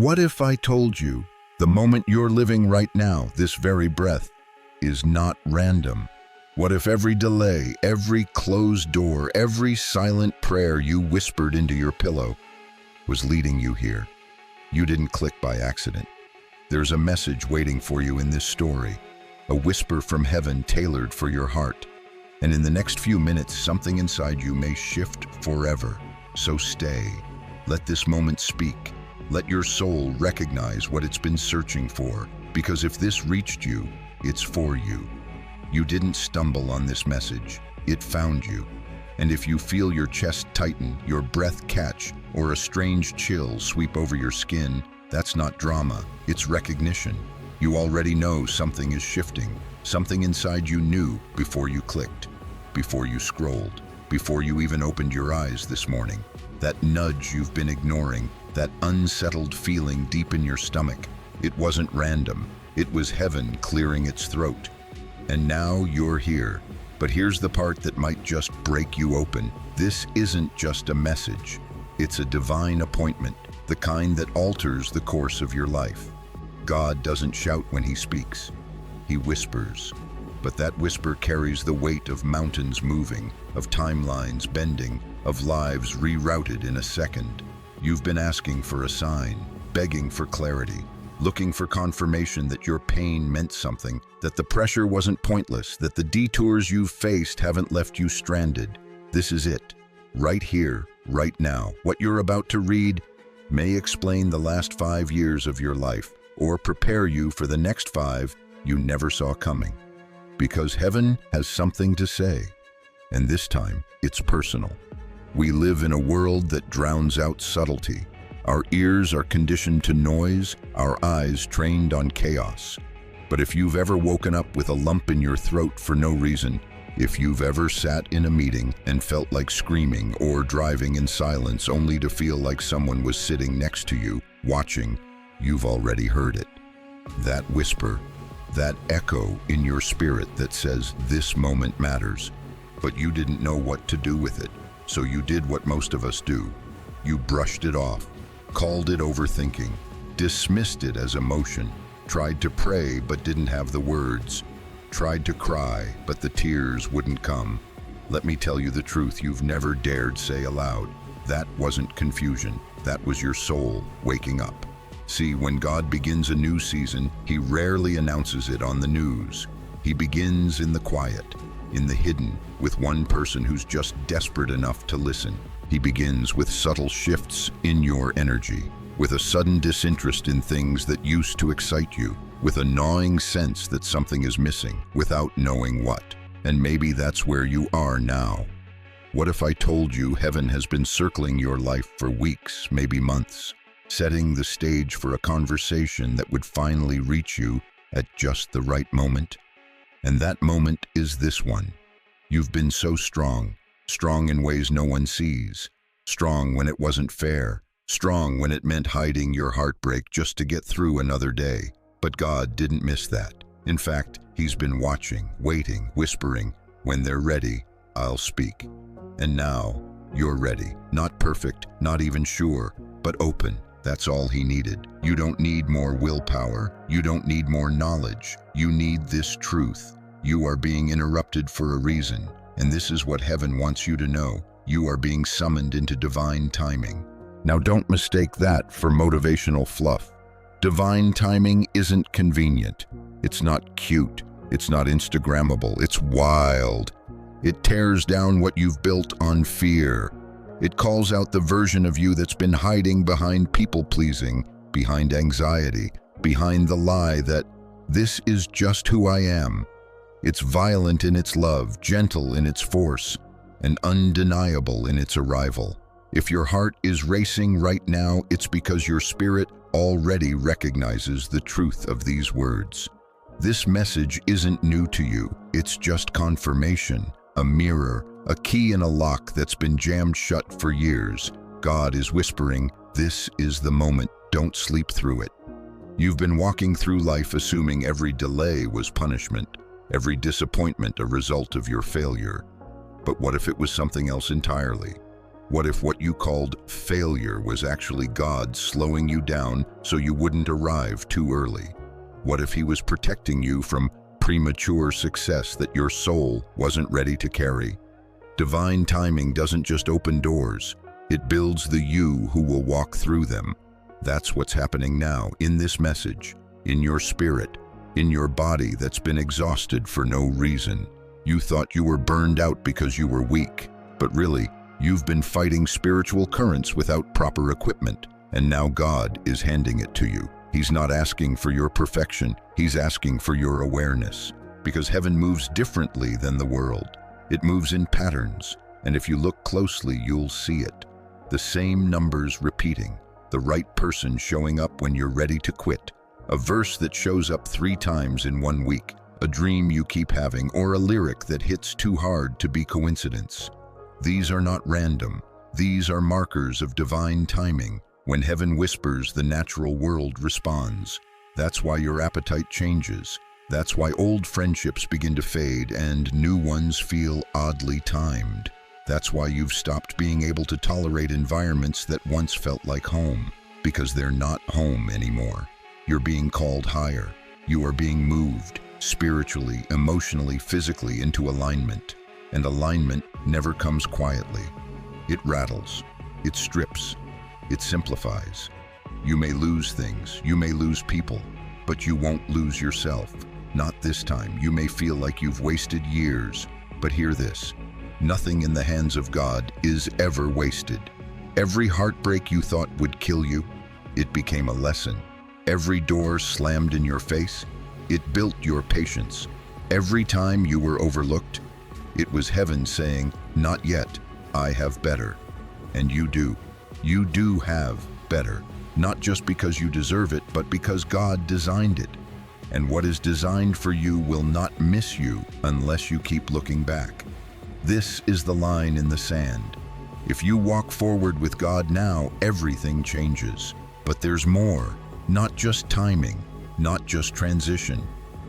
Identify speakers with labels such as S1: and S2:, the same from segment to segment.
S1: What if I told you the moment you're living right now, this very breath, is not random? What if every delay, every closed door, every silent prayer you whispered into your pillow was leading you here? You didn't click by accident. There's a message waiting for you in this story, a whisper from heaven tailored for your heart. And in the next few minutes, something inside you may shift forever. So stay. Let this moment speak. Let your soul recognize what it's been searching for, because if this reached you, it's for you. You didn't stumble on this message. It found you. And if you feel your chest tighten, your breath catch, or a strange chill sweep over your skin, that's not drama, it's recognition. You already know something is shifting. Something inside you knew before you clicked, before you scrolled, before you even opened your eyes this morning. That nudge you've been ignoring, that unsettled feeling deep in your stomach, it wasn't random. It was heaven clearing its throat. And now you're here. But here's the part that might just break you open. This isn't just a message. It's a divine appointment, the kind that alters the course of your life. God doesn't shout when he speaks. He whispers. But that whisper carries the weight of mountains moving, of timelines bending, of lives rerouted in a second. You've been asking for a sign, begging for clarity, looking for confirmation that your pain meant something, that the pressure wasn't pointless, that the detours you've faced haven't left you stranded. This is it, right here, right now. What you're about to read may explain the last 5 years of your life, or prepare you for the next 5 you never saw coming. Because heaven has something to say, and this time it's personal. We live in a world that drowns out subtlety. Our ears are conditioned to noise, our eyes trained on chaos. But if you've ever woken up with a lump in your throat for no reason, if you've ever sat in a meeting and felt like screaming or driving in silence only to feel like someone was sitting next to you, watching, you've already heard it. That whisper, that echo in your spirit that says this moment matters, but you didn't know what to do with it. So you did what most of us do. You brushed it off, called it overthinking, dismissed it as emotion, tried to pray but didn't have the words, tried to cry but the tears wouldn't come. Let me tell you the truth you've never dared say aloud. That wasn't confusion. That was your soul waking up. See, when God begins a new season, he rarely announces it on the news. He begins in the quiet, in the hidden, with one person who's just desperate enough to listen. He begins with subtle shifts in your energy, with a sudden disinterest in things that used to excite you, with a gnawing sense that something is missing, without knowing what. And maybe that's where you are now. What if I told you heaven has been circling your life for weeks, maybe months, setting the stage for a conversation that would finally reach you at just the right moment? And that moment is this one. You've been so strong, strong in ways no one sees, strong when it wasn't fair, strong when it meant hiding your heartbreak just to get through another day. But God didn't miss that. In fact, he's been watching, waiting, whispering, when they're ready, I'll speak. And now, you're ready. Not perfect, not even sure, but open. That's all he needed. You don't need more willpower. You don't need more knowledge. You need this truth. You are being interrupted for a reason, and this is what heaven wants you to know. You are being summoned into divine timing. Now don't mistake that for motivational fluff. Divine timing isn't convenient. It's not cute. It's not Instagrammable. It's wild. It tears down what you've built on fear. It calls out the version of you that's been hiding behind people-pleasing, behind anxiety, behind the lie that this is just who I am. It's violent in its love, gentle in its force, and undeniable in its arrival. If your heart is racing right now, it's because your spirit already recognizes the truth of these words. This message isn't new to you. It's just confirmation, a mirror, a key in a lock that's been jammed shut for years. God is whispering, this is the moment, don't sleep through it. You've been walking through life assuming every delay was punishment, every disappointment a result of your failure. But what if it was something else entirely? What if what you called failure was actually God slowing you down so you wouldn't arrive too early? What if He was protecting you from premature success that your soul wasn't ready to carry? Divine timing doesn't just open doors, it builds the you who will walk through them. That's what's happening now in this message, in your spirit, in your body that's been exhausted for no reason. You thought you were burned out because you were weak, but really, you've been fighting spiritual currents without proper equipment, and now God is handing it to you. He's not asking for your perfection, He's asking for your awareness, because heaven moves differently than the world. It moves in patterns, and if you look closely, you'll see it. The same numbers repeating, the right person showing up when you're ready to quit, a verse that shows up 3 times in 1 week, a dream you keep having, or a lyric that hits too hard to be coincidence. These are not random. These are markers of divine timing. When heaven whispers, the natural world responds. That's why your appetite changes. That's why old friendships begin to fade and new ones feel oddly timed. That's why you've stopped being able to tolerate environments that once felt like home, because they're not home anymore. You're being called higher. You are being moved, spiritually, emotionally, physically, into alignment. And alignment never comes quietly. It rattles, it strips, it simplifies. You may lose things, you may lose people, but you won't lose yourself. Not this time. You may feel like you've wasted years, but hear this. Nothing in the hands of God is ever wasted. Every heartbreak you thought would kill you, it became a lesson. Every door slammed in your face, it built your patience. Every time you were overlooked, it was heaven saying, "Not yet, I have better." And you do. You do have better. Not just because you deserve it, but because God designed it. And what is designed for you will not miss you unless you keep looking back. This is the line in the sand. If you walk forward with God now, everything changes. But there's more. Not just timing, not just transition.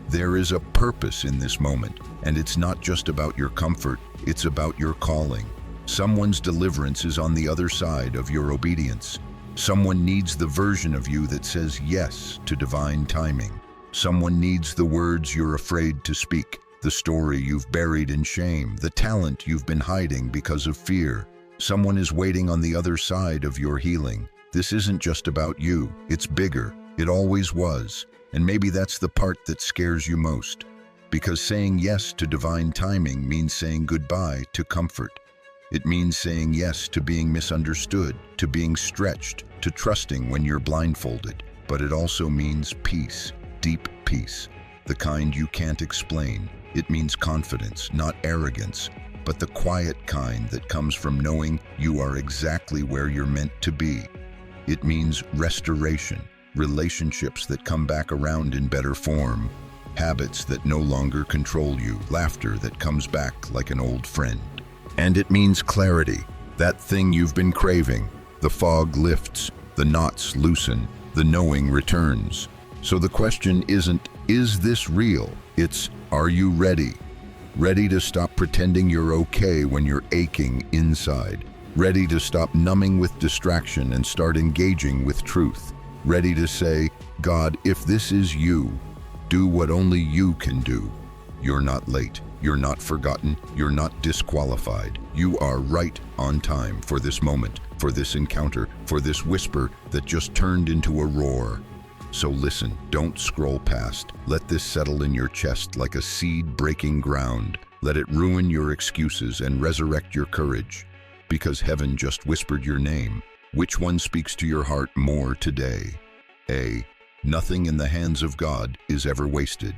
S1: There is a purpose in this moment, and it's not just about your comfort, it's about your calling. Someone's deliverance is on the other side of your obedience. Someone needs the version of you that says yes to divine timing. Someone needs the words you're afraid to speak, the story you've buried in shame, the talent you've been hiding because of fear. Someone is waiting on the other side of your healing. This isn't just about you, it's bigger. It always was. And maybe that's the part that scares you most. Because saying yes to divine timing means saying goodbye to comfort. It means saying yes to being misunderstood, to being stretched, to trusting when you're blindfolded. But it also means peace, deep peace, the kind you can't explain. It means confidence, not arrogance, but the quiet kind that comes from knowing you are exactly where you're meant to be. It means restoration, relationships that come back around in better form, habits that no longer control you, laughter that comes back like an old friend. And it means clarity, that thing you've been craving. The fog lifts, the knots loosen, the knowing returns. So the question isn't, is this real? It's, are you ready? Ready to stop pretending you're okay when you're aching inside. Ready to stop numbing with distraction and start engaging with truth. Ready to say, God, if this is you, do what only you can do. You're not late. You're not forgotten. You're not disqualified. You are right on time for this moment, for this encounter, for this whisper that just turned into a roar. So listen, don't scroll past. Let this settle in your chest like a seed breaking ground. Let it ruin your excuses and resurrect your courage. Because heaven just whispered your name. Which one speaks to your heart more today? A. Nothing in the hands of God is ever wasted.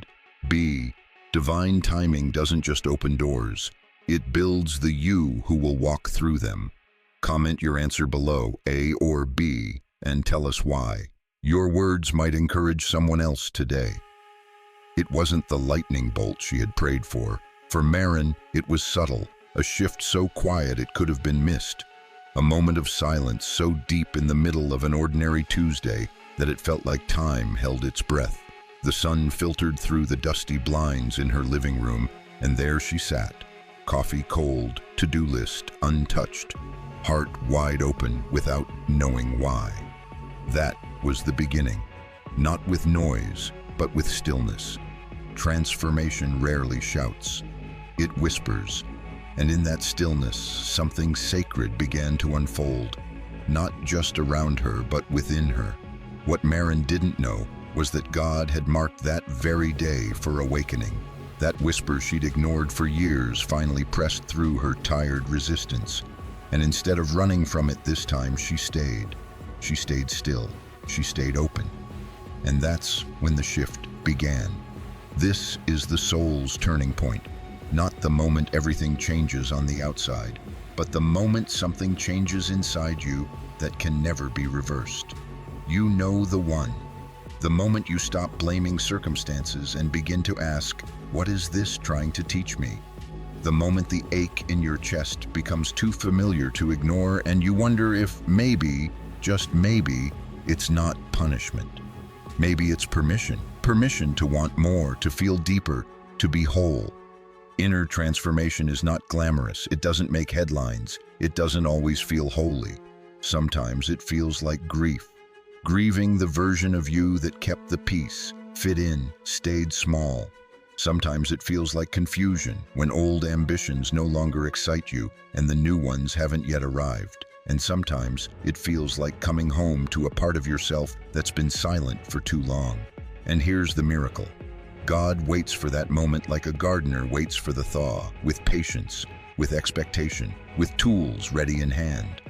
S1: B. Divine timing doesn't just open doors. It builds the you who will walk through them. Comment your answer below, A or B, and tell us why. Your words might encourage someone else today. It wasn't the lightning bolt she had prayed for. For Marin, it was subtle, a shift so quiet it could have been missed. A moment of silence so deep in the middle of an ordinary Tuesday that it felt like time held its breath. The sun filtered through the dusty blinds in her living room, and there she sat, coffee cold, to-do list untouched, heart wide open without knowing why. That was the beginning, not with noise, but with stillness. Transformation rarely shouts. It whispers, and in that stillness, something sacred began to unfold, not just around her, but within her. What Maren didn't know was that God had marked that very day for awakening. That whisper she'd ignored for years finally pressed through her tired resistance. And instead of running from it this time, she stayed. She stayed still. She stayed open. And that's when the shift began. This is the soul's turning point. Not the moment everything changes on the outside, but the moment something changes inside you that can never be reversed. You know the one. The moment you stop blaming circumstances and begin to ask, what is this trying to teach me? The moment the ache in your chest becomes too familiar to ignore and you wonder if maybe, just maybe, it's not punishment. Maybe it's permission. Permission to want more, to feel deeper, to be whole. Inner transformation is not glamorous. It doesn't make headlines. It doesn't always feel holy. Sometimes it feels like grief. Grieving the version of you that kept the peace, fit in, stayed small. Sometimes it feels like confusion when old ambitions no longer excite you and the new ones haven't yet arrived. And sometimes it feels like coming home to a part of yourself that's been silent for too long. And here's the miracle. God waits for that moment like a gardener waits for the thaw, with patience, with expectation, with tools ready in hand.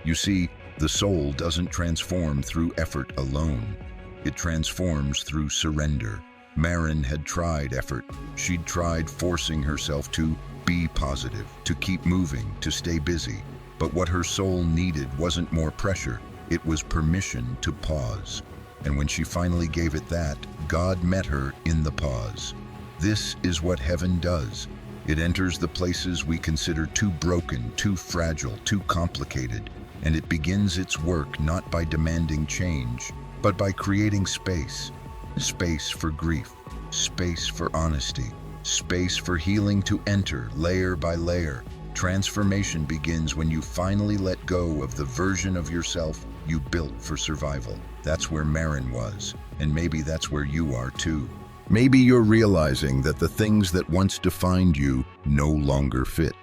S1: You see, the soul doesn't transform through effort alone. It transforms through surrender. Maren had tried effort. She'd tried forcing herself to be positive, to keep moving, to stay busy. But what her soul needed wasn't more pressure. It was permission to pause. And when she finally gave it that, God met her in the pause. This is what heaven does. It enters the places we consider too broken, too fragile, too complicated. And it begins its work not by demanding change, but by creating space. Space for grief, space for honesty, space for healing to enter layer by layer. Transformation begins when you finally let go of the version of yourself you built for survival. That's where Maren was, and maybe that's where you are too. Maybe you're realizing that the things that once defined you no longer fit.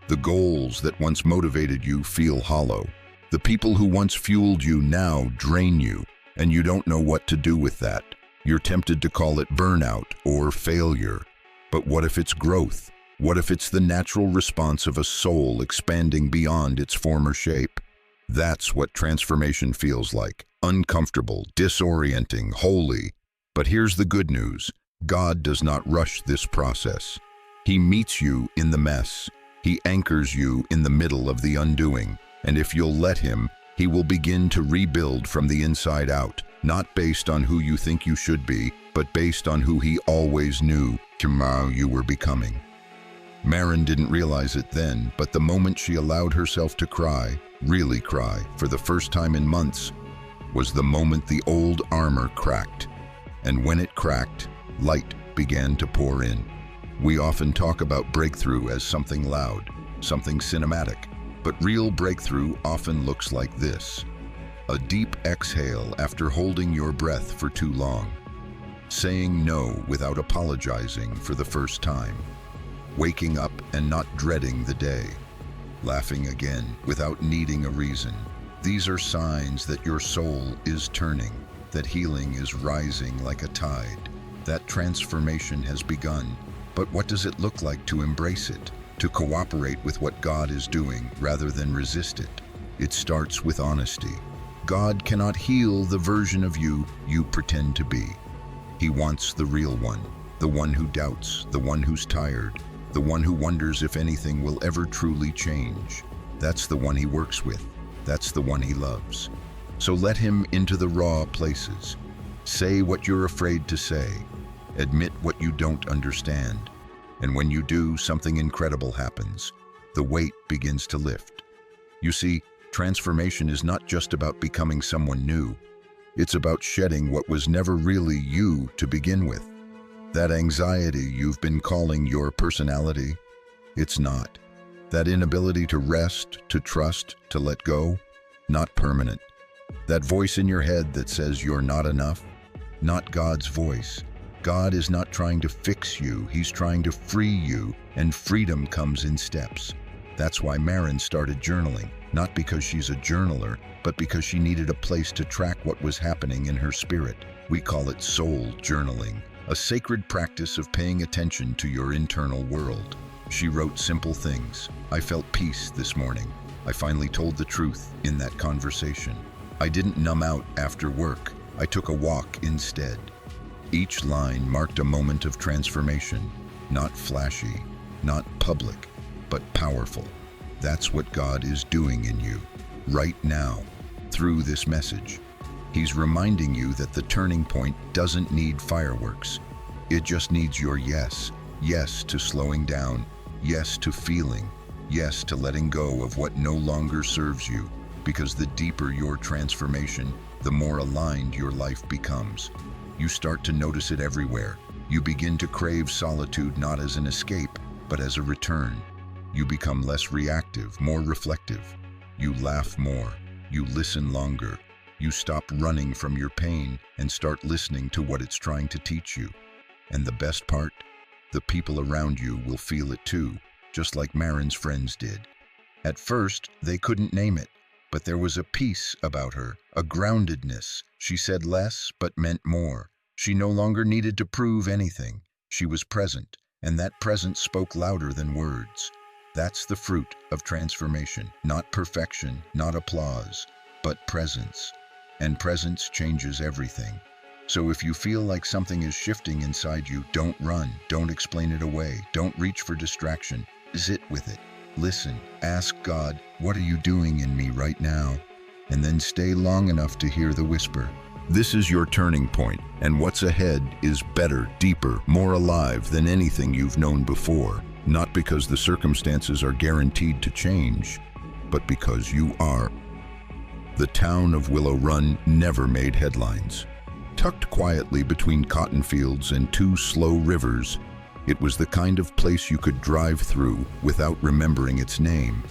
S1: The goals that once motivated you feel hollow. The people who once fueled you now drain you, and you don't know what to do with that. You're tempted to call it burnout or failure. But what if it's growth? What if it's the natural response of a soul expanding beyond its former shape? That's what transformation feels like. Uncomfortable, disorienting, holy. But here's the good news. God does not rush this process. He meets you in the mess. He anchors you in the middle of the undoing. And if you'll let him, he will begin to rebuild from the inside out, not based on who you think you should be, but based on who he always knew tomorrow you were becoming. Maren didn't realize it then, but the moment she allowed herself to cry, really cry, for the first time in months, was the moment the old armor cracked. And when it cracked, light began to pour in. We often talk about breakthrough as something loud, something cinematic, but real breakthrough often looks like this. A deep exhale after holding your breath for too long. Saying no without apologizing for the first time. Waking up and not dreading the day. Laughing again without needing a reason. These are signs that your soul is turning, that healing is rising like a tide, that transformation has begun. But what does it look like to embrace it, to cooperate with what God is doing rather than resist it? It starts with honesty. God cannot heal the version of you you pretend to be. He wants the real one, the one who doubts, the one who's tired, the one who wonders if anything will ever truly change. That's the one he works with. That's the one he loves. So let him into the raw places. Say what you're afraid to say. Admit what you don't understand. And when you do, something incredible happens. The weight begins to lift. You see, transformation is not just about becoming someone new. It's about shedding what was never really you to begin with. That anxiety you've been calling your personality, it's not. That inability to rest, to trust, to let go, not permanent. That voice in your head that says you're not enough, not God's voice. God is not trying to fix you, He's trying to free you, and freedom comes in steps. That's why Marin started journaling, not because she's a journaler, but because she needed a place to track what was happening in her spirit. We call it soul journaling, a sacred practice of paying attention to your internal world. She wrote simple things. I felt peace this morning. I finally told the truth in that conversation. I didn't numb out after work. I took a walk instead. Each line marked a moment of transformation, not flashy, not public, but powerful. That's what God is doing in you, right now, through this message. He's reminding you that the turning point doesn't need fireworks. It just needs your yes. Yes to slowing down. Yes to feeling. Yes to letting go of what no longer serves you. Because the deeper your transformation, the more aligned your life becomes. You start to notice it everywhere. You begin to crave solitude not as an escape, but as a return. You become less reactive, more reflective. You laugh more. You listen longer. You stop running from your pain and start listening to what it's trying to teach you. And the best part? The people around you will feel it too, just like Marin's friends did. At first, they couldn't name it, but there was a peace about her, a groundedness. She said less, but meant more. She no longer needed to prove anything. She was present, and that presence spoke louder than words. That's the fruit of transformation. Not perfection, not applause, but presence. And presence changes everything. So if you feel like something is shifting inside you, don't run, don't explain it away, don't reach for distraction. Sit with it. Listen, ask God, what are you doing in me right now? And then stay long enough to hear the whisper. This is your turning point, and what's ahead is better, deeper, more alive than anything you've known before. Not because the circumstances are guaranteed to change, but because you are. The town of Willow Run never made headlines. Tucked quietly between cotton fields and two slow rivers, it was the kind of place you could drive through without remembering its name.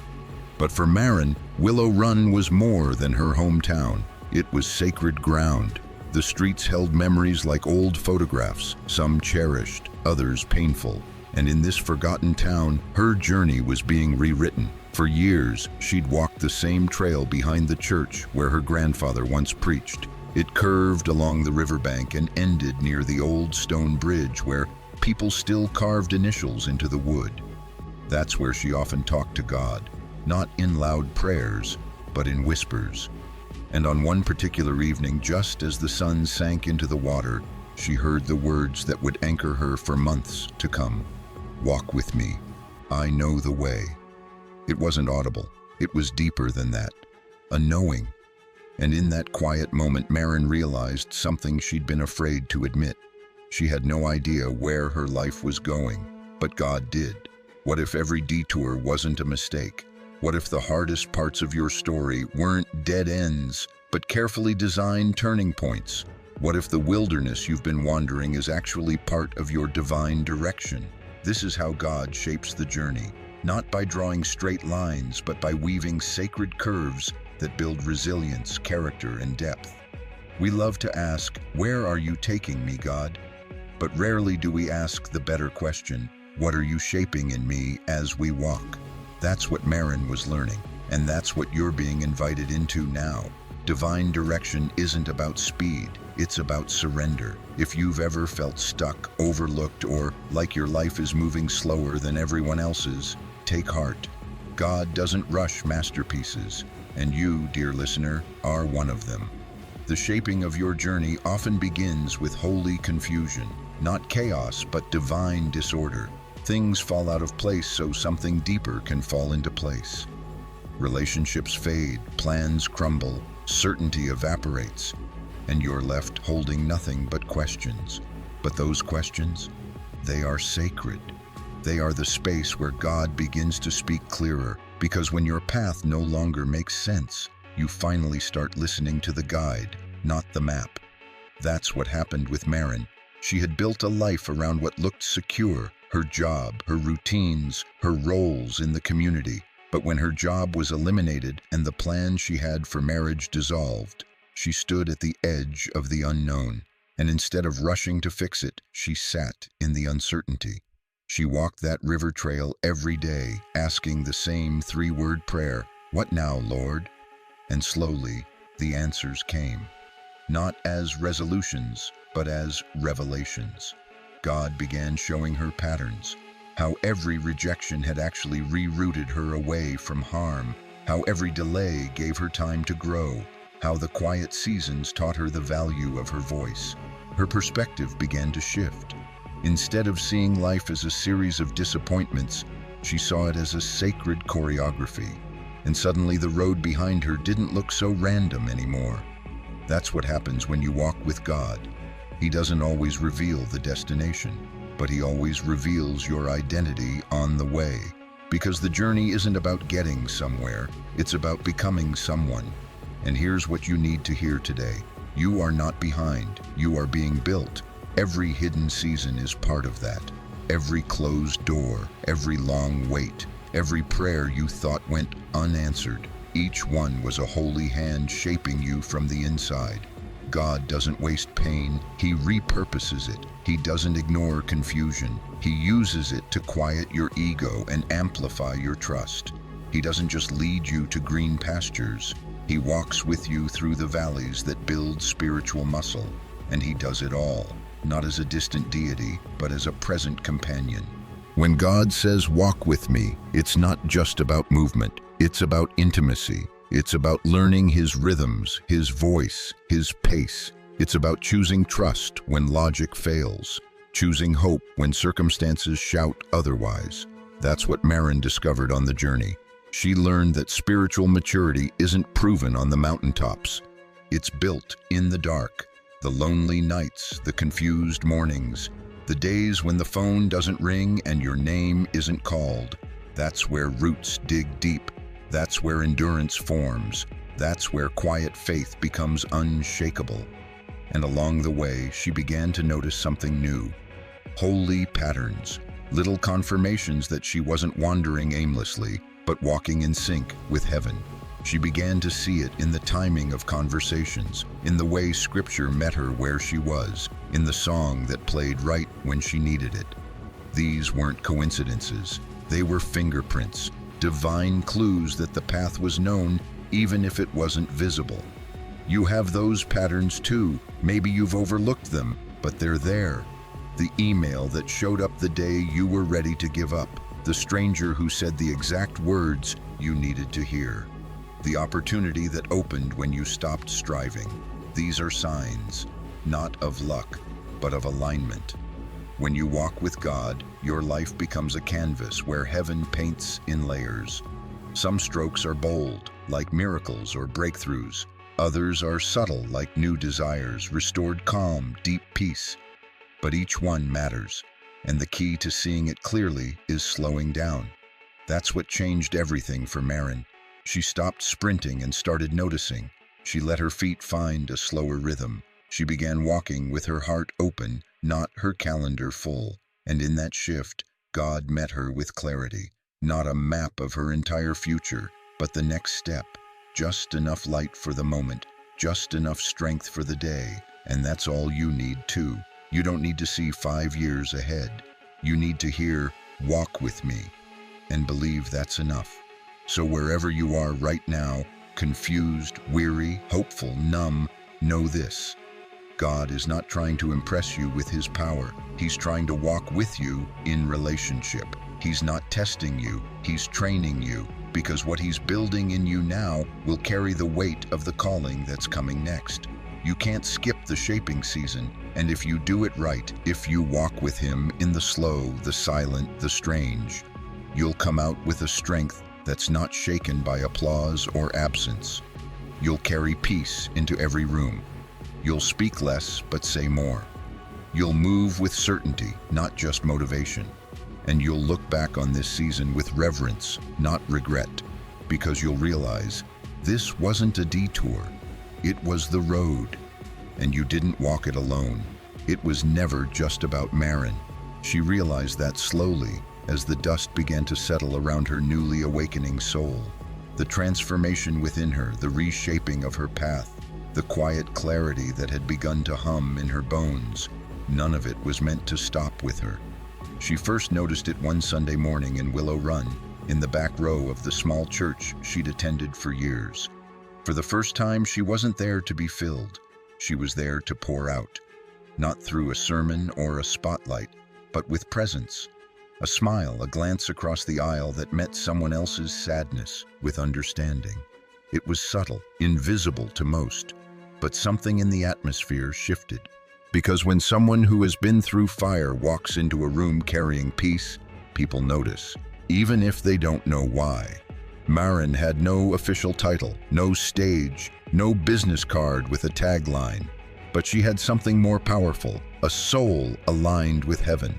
S1: But for Marin, Willow Run was more than her hometown. It was sacred ground. The streets held memories like old photographs, some cherished, others painful. And in this forgotten town, her journey was being rewritten. For years, she'd walked the same trail behind the church where her grandfather once preached. It curved along the riverbank and ended near the old stone bridge where people still carved initials into the wood. That's where she often talked to God, not in loud prayers, but in whispers. And on one particular evening, just as the sun sank into the water, she heard the words that would anchor her for months to come. Walk with me. I know the way. It wasn't audible. It was deeper than that. A knowing. And in that quiet moment, Marin realized something she'd been afraid to admit. She had no idea where her life was going, but God did. What if every detour wasn't a mistake? What if the hardest parts of your story weren't dead ends, but carefully designed turning points? What if the wilderness you've been wandering is actually part of your divine direction? This is how God shapes the journey, not by drawing straight lines, but by weaving sacred curves that build resilience, character, and depth. We love to ask, "Where are you taking me, God?" But rarely do we ask the better question, "What are you shaping in me as we walk?" That's what Marin was learning, and that's what you're being invited into now. Divine direction isn't about speed, it's about surrender. If you've ever felt stuck, overlooked, or like your life is moving slower than everyone else's, take heart. God doesn't rush masterpieces, and you, dear listener, are one of them. The shaping of your journey often begins with holy confusion, not chaos, but divine disorder. Things fall out of place so something deeper can fall into place. Relationships fade, plans crumble, certainty evaporates, and you're left holding nothing but questions. But those questions, they are sacred. They are the space where God begins to speak clearer, because when your path no longer makes sense, you finally start listening to the guide, not the map. That's what happened with Marin. She had built a life around what looked secure, her job, her routines, her roles in the community. But when her job was eliminated and the plan she had for marriage dissolved, she stood at the edge of the unknown. And instead of rushing to fix it, she sat in the uncertainty. She walked that river trail every day, asking the same three-word prayer, "What now, Lord?" And slowly, the answers came. Not as resolutions, but as revelations. God began showing her patterns, how every rejection had actually rerouted her away from harm, how every delay gave her time to grow, how the quiet seasons taught her the value of her voice. Her perspective began to shift. Instead of seeing life as a series of disappointments, she saw it as a sacred choreography. And suddenly the road behind her didn't look so random anymore. That's what happens when you walk with God. He doesn't always reveal the destination, but He always reveals your identity on the way. Because the journey isn't about getting somewhere, it's about becoming someone. And here's what you need to hear today. You are not behind, you are being built. Every hidden season is part of that. Every closed door, every long wait, every prayer you thought went unanswered. Each one was a holy hand shaping you from the inside. God doesn't waste pain, He repurposes it. He doesn't ignore confusion. He uses it to quiet your ego and amplify your trust. He doesn't just lead you to green pastures. He walks with you through the valleys that build spiritual muscle. And He does it all, not as a distant deity, but as a present companion. When God says, "Walk with me," it's not just about movement. It's about intimacy. It's about learning His rhythms, His voice, His pace. It's about choosing trust when logic fails, choosing hope when circumstances shout otherwise. That's what Marin discovered on the journey. She learned that spiritual maturity isn't proven on the mountaintops. It's built in the dark, the lonely nights, the confused mornings, the days when the phone doesn't ring and your name isn't called. That's where roots dig deep. That's where endurance forms. That's where quiet faith becomes unshakable. And along the way, she began to notice something new. Holy patterns, little confirmations that she wasn't wandering aimlessly, but walking in sync with heaven. She began to see it in the timing of conversations, in the way Scripture met her where she was, in the song that played right when she needed it. These weren't coincidences. They were fingerprints, divine clues that the path was known even if it wasn't visible. You have those patterns too. Maybe you've overlooked them, but they're there. The email that showed up the day you were ready to give up. The stranger who said the exact words you needed to hear. The opportunity that opened when you stopped striving. These are signs, not of luck, but of alignment. When you walk with God, your life becomes a canvas where heaven paints in layers. Some strokes are bold, like miracles or breakthroughs. Others are subtle, like new desires, restored calm, deep peace. But each one matters, and the key to seeing it clearly is slowing down. That's what changed everything for Marin. She stopped sprinting and started noticing. She let her feet find a slower rhythm. She began walking with her heart open, not her calendar full. And in that shift, God met her with clarity. Not a map of her entire future, but the next step. Just enough light for the moment, just enough strength for the day. And that's all you need too. You don't need to see 5 years ahead. You need to hear, "Walk with me," and believe that's enough. So wherever you are right now, confused, weary, hopeful, numb, know this. God is not trying to impress you with His power. He's trying to walk with you in relationship. He's not testing you, He's training you, because what He's building in you now will carry the weight of the calling that's coming next. You can't skip the shaping season, and if you do it right, if you walk with Him in the slow, the silent, the strange, you'll come out with a strength that's not shaken by applause or absence. You'll carry peace into every room. You'll speak less, but say more. You'll move with certainty, not just motivation. And you'll look back on this season with reverence, not regret, because you'll realize this wasn't a detour. It was the road, and you didn't walk it alone. It was never just about Marin. She realized that slowly, as the dust began to settle around her newly awakening soul. The transformation within her, the reshaping of her path, the quiet clarity that had begun to hum in her bones, none of it was meant to stop with her. She first noticed it one Sunday morning in Willow Run, in the back row of the small church she'd attended for years. For the first time, she wasn't there to be filled. She was there to pour out, not through a sermon or a spotlight, but with presence. A smile, a glance across the aisle that met someone else's sadness with understanding. It was subtle, invisible to most, but something in the atmosphere shifted. Because when someone who has been through fire walks into a room carrying peace, people notice, even if they don't know why. Marin had no official title, no stage, no business card with a tagline, but she had something more powerful, a soul aligned with heaven.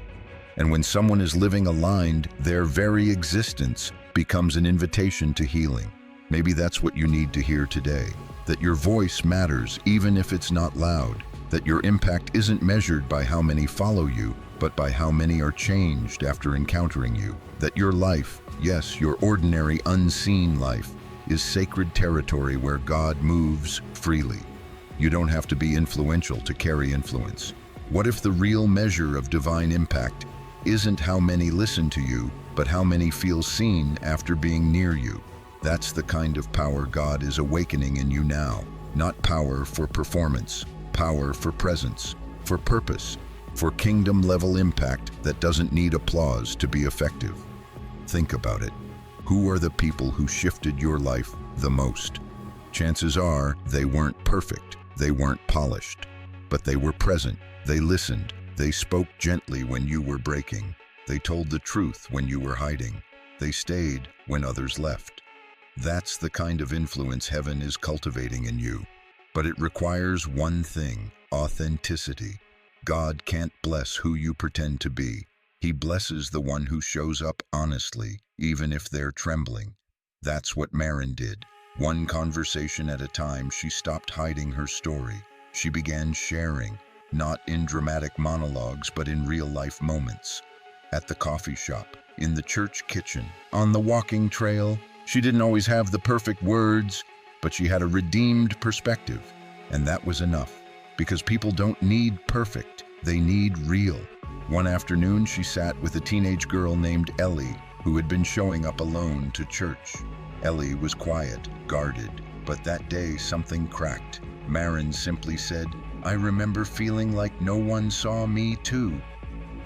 S1: And when someone is living aligned, their very existence becomes an invitation to healing. Maybe that's what you need to hear today, that your voice matters even if it's not loud, that your impact isn't measured by how many follow you, but by how many are changed after encountering you, that your life, yes, your ordinary unseen life, is sacred territory where God moves freely. You don't have to be influential to carry influence. What if the real measure of divine impact isn't how many listen to you, but how many feel seen after being near you? That's the kind of power God is awakening in you now. Not power for performance, power for presence, for purpose, for kingdom-level impact that doesn't need applause to be effective. Think about it. Who are the people who shifted your life the most? Chances are they weren't perfect, they weren't polished, but they were present, they listened, they spoke gently when you were breaking, they told the truth when you were hiding, they stayed when others left. That's the kind of influence heaven is cultivating in you. But it requires one thing, authenticity. God can't bless who you pretend to be. He blesses the one who shows up honestly, even if they're trembling. That's what Marin did. One conversation at a time, she stopped hiding her story. She began sharing, not in dramatic monologues, but in real-life moments. At the coffee shop, in the church kitchen, on the walking trail. She didn't always have the perfect words, but she had a redeemed perspective, and that was enough. Because people don't need perfect, they need real. One afternoon, she sat with a teenage girl named Ellie, who had been showing up alone to church. Ellie was quiet, guarded, but that day something cracked. Marin simply said, "I remember feeling like no one saw me too."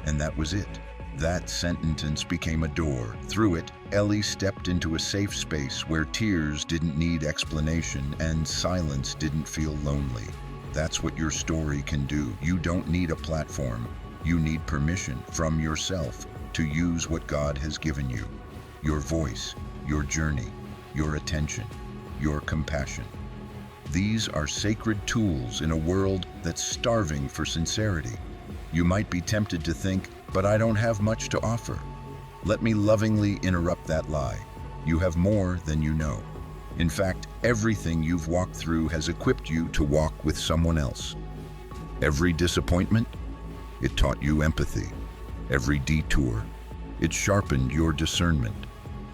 S1: And that was it. That sentence became a door. Through it, Ellie stepped into a safe space where tears didn't need explanation and silence didn't feel lonely. That's what your story can do. You don't need a platform. You need permission from yourself to use what God has given you. Your voice, your journey, your attention, your compassion. These are sacred tools in a world that's starving for sincerity. You might be tempted to think, "But I don't have much to offer." Let me lovingly interrupt that lie. You have more than you know. In fact, everything you've walked through has equipped you to walk with someone else. Every disappointment, it taught you empathy. Every detour, it sharpened your discernment.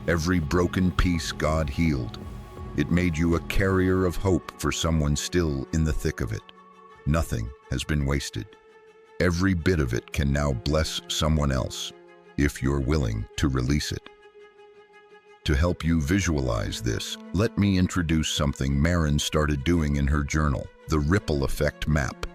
S1: Every broken piece God healed. It made you a carrier of hope for someone still in the thick of it. Nothing has been wasted. Every bit of it can now bless someone else, if you're willing to release it. To help you visualize this, let me introduce something Marin started doing in her journal, the ripple effect map.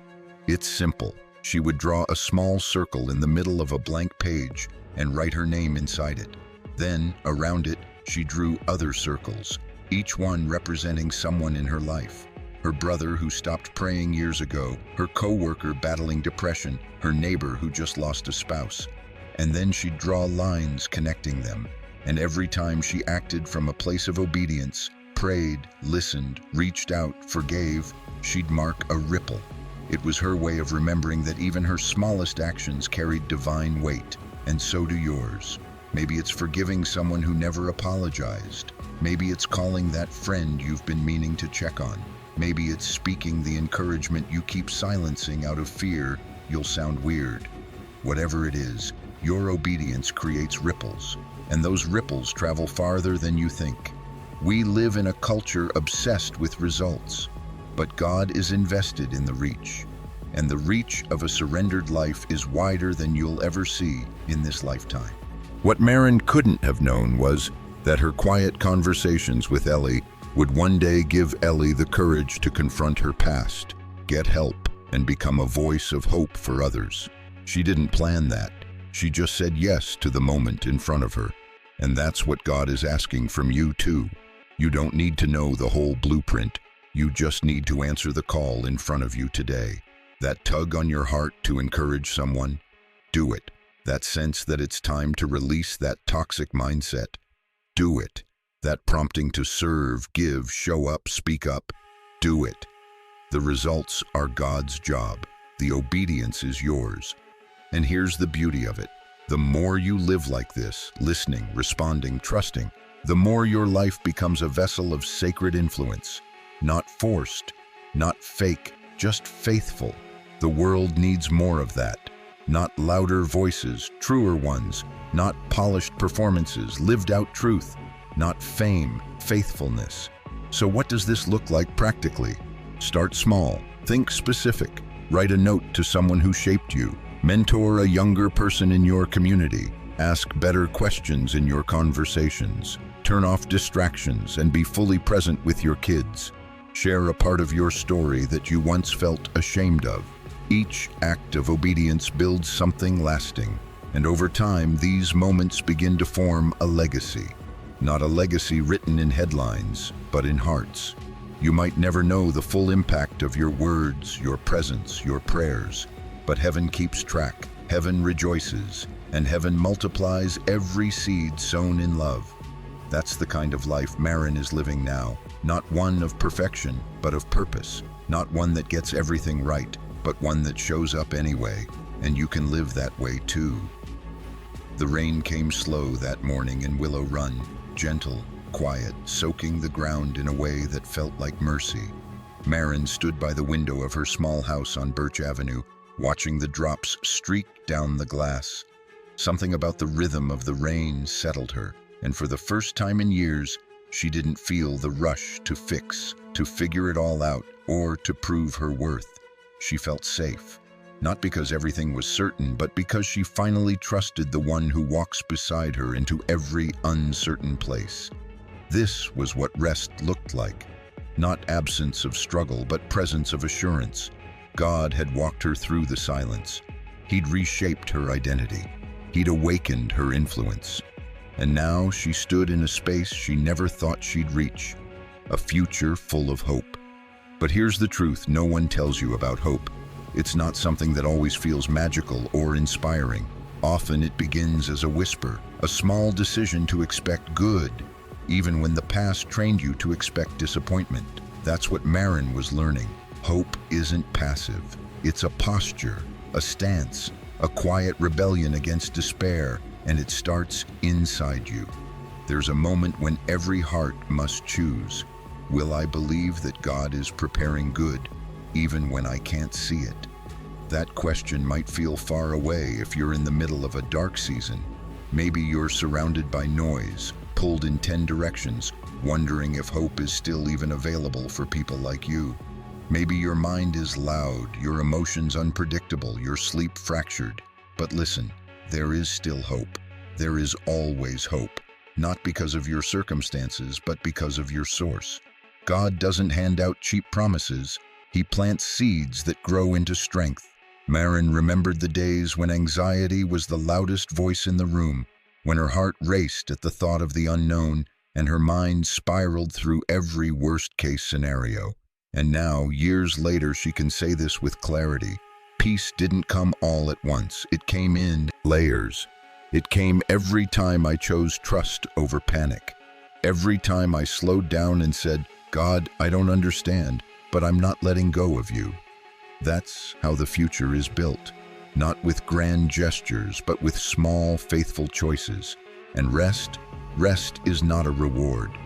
S1: It's simple. She would draw a small circle in the middle of a blank page and write her name inside it. Then, around it, she drew other circles, each one representing someone in her life. Her brother who stopped praying years ago, her co-worker battling depression, her neighbor who just lost a spouse. And then she'd draw lines connecting them. And every time she acted from a place of obedience, prayed, listened, reached out, forgave, she'd mark a ripple. It was her way of remembering that even her smallest actions carried divine weight, and so do yours. Maybe it's forgiving someone who never apologized. Maybe it's calling that friend you've been meaning to check on. Maybe it's speaking the encouragement you keep silencing out of fear you'll sound weird. Whatever it is, your obedience creates ripples, and those ripples travel farther than you think. We live in a culture obsessed with results, but God is invested in the reach, and the reach of a surrendered life is wider than you'll ever see in this lifetime. What Maren couldn't have known was that her quiet conversations with Ellie would one day give Ellie the courage to confront her past, get help, and become a voice of hope for others. She didn't plan that. She just said yes to the moment in front of her. And that's what God is asking from you too. You don't need to know the whole blueprint. You just need to answer the call in front of you today. That tug on your heart to encourage someone, do it. That sense that it's time to release that toxic mindset, do it. That prompting to serve, give, show up, speak up, do it. The results are God's job. The obedience is yours. And here's the beauty of it. The more you live like this, listening, responding, trusting, the more your life becomes a vessel of sacred influence. Not forced, not fake, just faithful. The world needs more of that. Not louder voices, truer ones. Not polished performances, lived out truth. Not fame, faithfulness. So what does this look like practically? Start small, think specific, write a note to someone who shaped you, mentor a younger person in your community, ask better questions in your conversations, turn off distractions and be fully present with your kids. Share a part of your story that you once felt ashamed of. Each act of obedience builds something lasting, and over time these moments begin to form a legacy. Not a legacy written in headlines, but in hearts. You might never know the full impact of your words, your presence, your prayers, but heaven keeps track, heaven rejoices, and heaven multiplies every seed sown in love. That's the kind of life Maren is living now, not one of perfection, but of purpose, not one that gets everything right, but one that shows up anyway, and you can live that way too. The rain came slow that morning in Willow Run, gentle, quiet, soaking the ground in a way that felt like mercy. Maren stood by the window of her small house on Birch Avenue, watching the drops streak down the glass. Something about the rhythm of the rain settled her, and for the first time in years, she didn't feel the rush to fix, to figure it all out, or to prove her worth. She felt safe, not because everything was certain, but because she finally trusted the one who walks beside her into every uncertain place. This was what rest looked like. Not absence of struggle, but presence of assurance. God had walked her through the silence. He'd reshaped her identity. He'd awakened her influence. And now she stood in a space she never thought she'd reach, a future full of hope. But here's the truth no one tells you about hope. It's not something that always feels magical or inspiring. Often it begins as a whisper, a small decision to expect good, even when the past trained you to expect disappointment. That's what Maren was learning. Hope isn't passive. It's a posture, a stance, a quiet rebellion against despair, and it starts inside you. There's a moment when every heart must choose. Will I believe that God is preparing good, even when I can't see it? That question might feel far away if you're in the middle of a dark season. Maybe you're surrounded by noise, pulled in 10 directions, wondering if hope is still even available for people like you. Maybe your mind is loud, your emotions unpredictable, your sleep fractured. But listen, there is still hope. There is always hope, not because of your circumstances, but because of your source. God doesn't hand out cheap promises. He plants seeds that grow into strength. Maren remembered the days when anxiety was the loudest voice in the room, when her heart raced at the thought of the unknown and her mind spiraled through every worst-case scenario. And now, years later, she can say this with clarity. Peace didn't come all at once. It came in layers. It came every time I chose trust over panic. Every time I slowed down and said, God, I don't understand, but I'm not letting go of you. That's how the future is built, not with grand gestures, but with small, faithful choices. And rest is not a reward.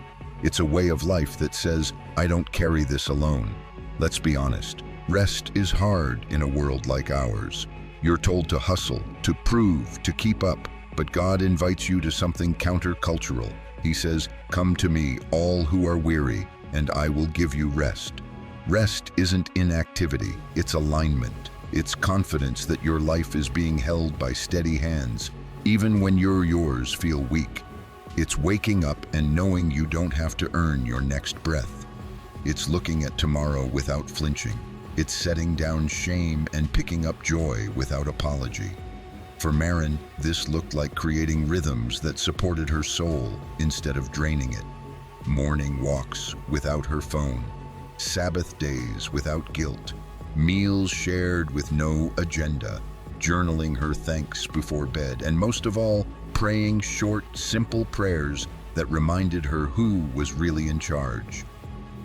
S1: It's a way of life that says, I don't carry this alone. Let's be honest, rest is hard in a world like ours. You're told to hustle, to prove, to keep up, but God invites you to something countercultural. He says, come to me, all who are weary, and I will give you rest. Rest isn't inactivity, it's alignment. It's confidence that your life is being held by steady hands, even when yours feel weak. It's waking up and knowing you don't have to earn your next breath. It's looking at tomorrow without flinching. It's setting down shame and picking up joy without apology. For Maren, this looked like creating rhythms that supported her soul instead of draining it. Morning walks without her phone, Sabbath days without guilt, meals shared with no agenda, journaling her thanks before bed, and most of all, praying short, simple prayers that reminded her who was really in charge.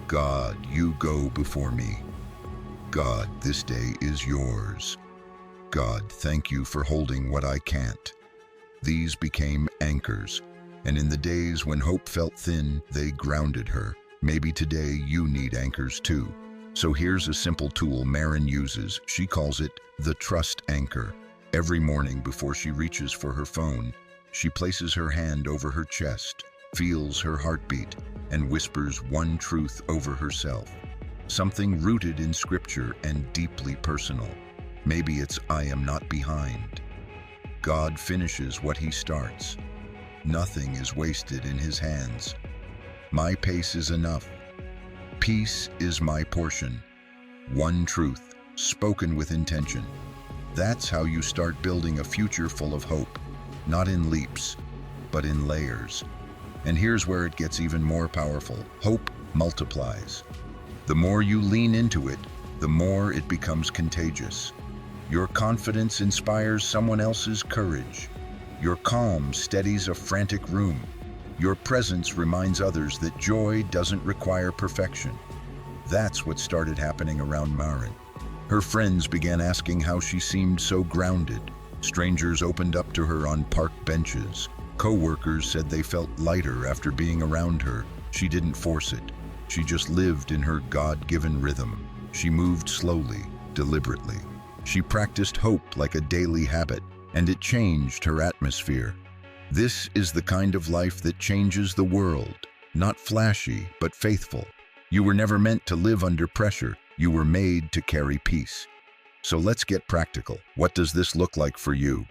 S1: God, you go before me. God, this day is yours. God, thank you for holding what I can't. These became anchors, and in the days when hope felt thin, they grounded her. Maybe today you need anchors too. So here's a simple tool Maren uses. She calls it the trust anchor. Every morning before she reaches for her phone, she places her hand over her chest, feels her heartbeat, and whispers one truth over herself. Something rooted in scripture and deeply personal. Maybe it's, I am not behind. God finishes what he starts. Nothing is wasted in his hands. My pace is enough. Peace is my portion. One truth, spoken with intention. That's how you start building a future full of hope, not in leaps, but in layers. And here's where it gets even more powerful. Hope multiplies. The more you lean into it, the more it becomes contagious. Your confidence inspires someone else's courage. Your calm steadies a frantic room. Your presence reminds others that joy doesn't require perfection. That's what started happening around Maren. Her friends began asking how she seemed so grounded. Strangers opened up to her on park benches. Co-workers said they felt lighter after being around her. She didn't force it. She just lived in her God-given rhythm. She moved slowly, deliberately. She practiced hope like a daily habit, and it changed her atmosphere. This is the kind of life that changes the world. Not flashy, but faithful. You were never meant to live under pressure. You were made to carry peace. So let's get practical. What does this look like for you?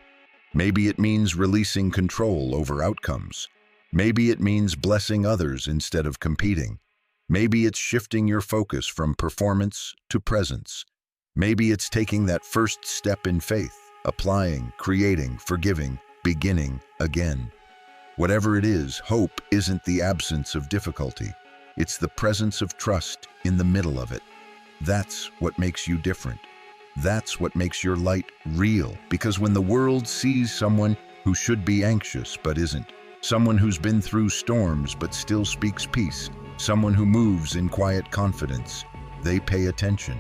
S1: Maybe it means releasing control over outcomes. Maybe it means blessing others instead of competing. Maybe it's shifting your focus from performance to presence. Maybe it's taking that first step in faith, applying, creating, forgiving, beginning again. Whatever it is, hope isn't the absence of difficulty. It's the presence of trust in the middle of it. That's what makes you different. That's what makes your light real. Because when the world sees someone who should be anxious but isn't, someone who's been through storms but still speaks peace, someone who moves in quiet confidence, they pay attention.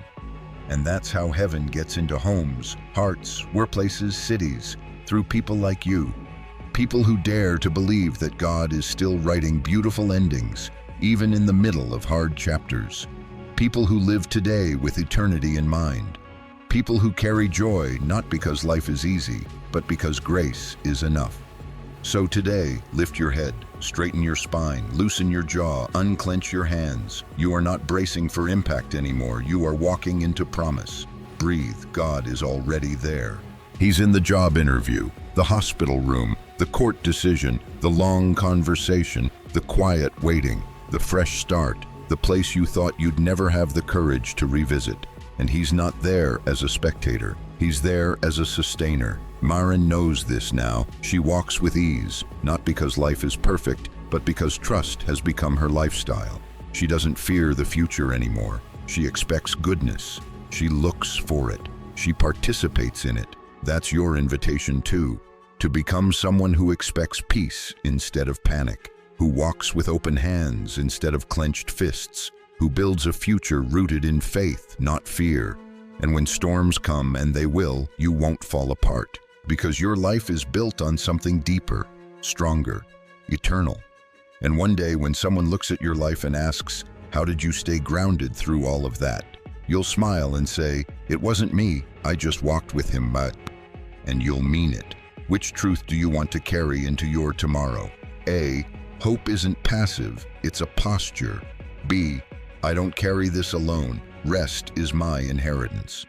S1: And that's how heaven gets into homes, hearts, workplaces, cities, through people like you. People who dare to believe that God is still writing beautiful endings, even in the middle of hard chapters. People who live today with eternity in mind. People who carry joy not because life is easy, but because grace is enough. So today, lift your head, straighten your spine, loosen your jaw, unclench your hands. You are not bracing for impact anymore. You are walking into promise. Breathe. God is already there. He's in the job interview, the hospital room, the court decision, the long conversation, the quiet waiting, the fresh start, the place you thought you'd never have the courage to revisit. And he's not there as a spectator. He's there as a sustainer. Maren knows this now. She walks with ease, not because life is perfect, but because trust has become her lifestyle. She doesn't fear the future anymore. She expects goodness. She looks for it. She participates in it. That's your invitation too, to become someone who expects peace instead of panic, who walks with open hands instead of clenched fists, who builds a future rooted in faith, not fear. And when storms come, and they will, you won't fall apart, because your life is built on something deeper, stronger, eternal. And one day when someone looks at your life and asks, how did you stay grounded through all of that? You'll smile and say, it wasn't me, I just walked with him, but... And you'll mean it. Which truth do you want to carry into your tomorrow? A, hope isn't passive, it's a posture. B, I don't carry this alone, rest is my inheritance.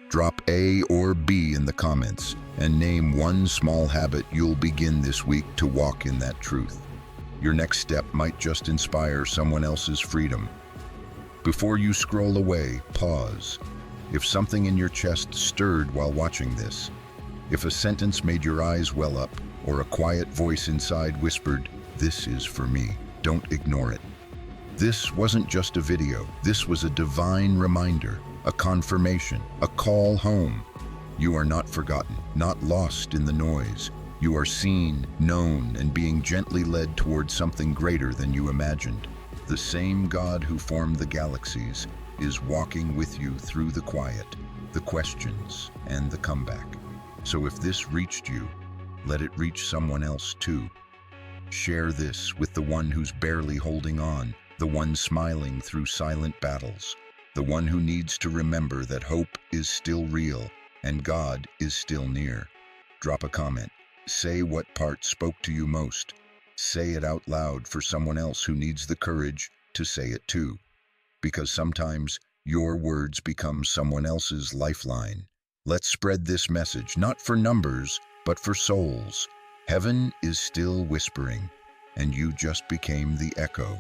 S1: Drop A or B in the comments and name one small habit you'll begin this week to walk in that truth. Your next step might just inspire someone else's freedom. Before you scroll away, pause. If something in your chest stirred while watching this, if a sentence made your eyes well up, or a quiet voice inside whispered, "This is for me," don't ignore it. This wasn't just a video, this was a divine reminder, a confirmation, a call home. You are not forgotten, not lost in the noise. You are seen, known, and being gently led towards something greater than you imagined. The same God who formed the galaxies is walking with you through the quiet, the questions, and the comeback. So if this reached you, let it reach someone else too. Share this with the one who's barely holding on, the one smiling through silent battles, the one who needs to remember that hope is still real and God is still near. Drop a comment. Say what part spoke to you most. Say it out loud for someone else who needs the courage to say it too. Because sometimes your words become someone else's lifeline. Let's spread this message, not for numbers, but for souls. Heaven is still whispering, and you just became the echo.